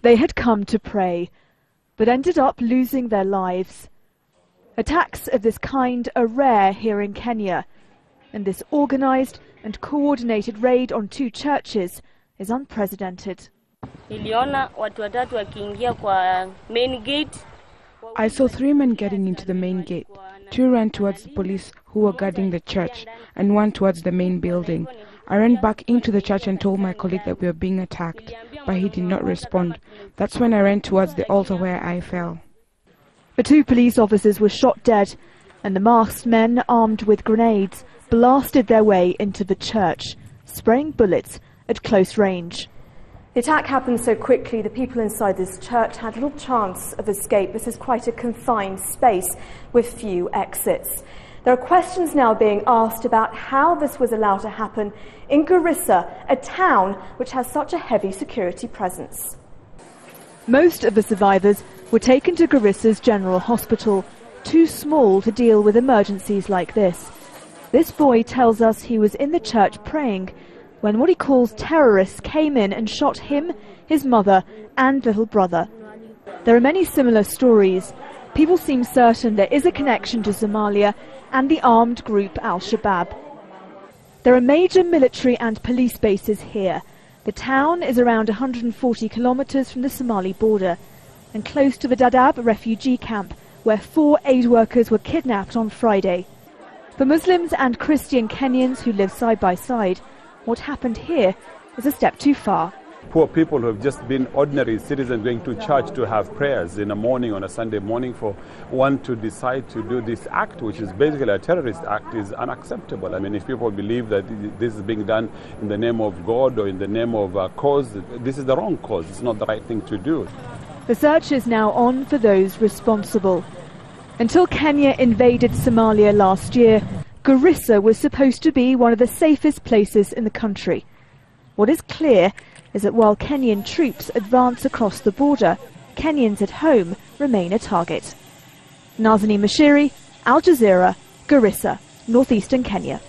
They had come to pray, but ended up losing their lives. Attacks of this kind are rare here in Kenya, and this organised and coordinated raid on 2 churches is unprecedented. I saw 3 men getting into the main gate. 2 ran towards the police who were guarding the church, and 1 towards the main building. I ran back into the church and told my colleague that we were being attacked, but he did not respond. That's when I ran towards the altar where I fell. The 2 police officers were shot dead, and the masked men, armed with grenades, blasted their way into the church, spraying bullets at close range. The attack happened so quickly, the people inside this church had little chance of escape. This is quite a confined space with few exits. There are questions now being asked about how this was allowed to happen in Garissa, a town which has such a heavy security presence. Most of the survivors were taken to Garissa's General Hospital, too small to deal with emergencies like this. This boy tells us he was in the church praying when what he calls terrorists came in and shot him, his mother and little brother. There are many similar stories. People seem certain there is a connection to Somalia and the armed group Al-Shabaab. There are major military and police bases here. The town is around 140 kilometres from the Somali border and close to the Dadaab refugee camp, where 4 aid workers were kidnapped on Friday. For Muslims and Christian Kenyans who live side by side, what happened here is a step too far. Poor people who have just been ordinary citizens going to church to have prayers in the morning on a Sunday morning, for one to decide to do this act, which is basically a terrorist act, is unacceptable. I mean, if people believe that this is being done in the name of God or in the name of a cause, this is the wrong cause. It's not the right thing to do. The search is now on for those responsible. Until Kenya invaded Somalia last year, Garissa was supposed to be one of the safest places in the country. What is clear is that while Kenyan troops advance across the border, Kenyans at home remain a target. Nazanine, Moshiri, Al Jazeera, Garissa, northeastern Kenya.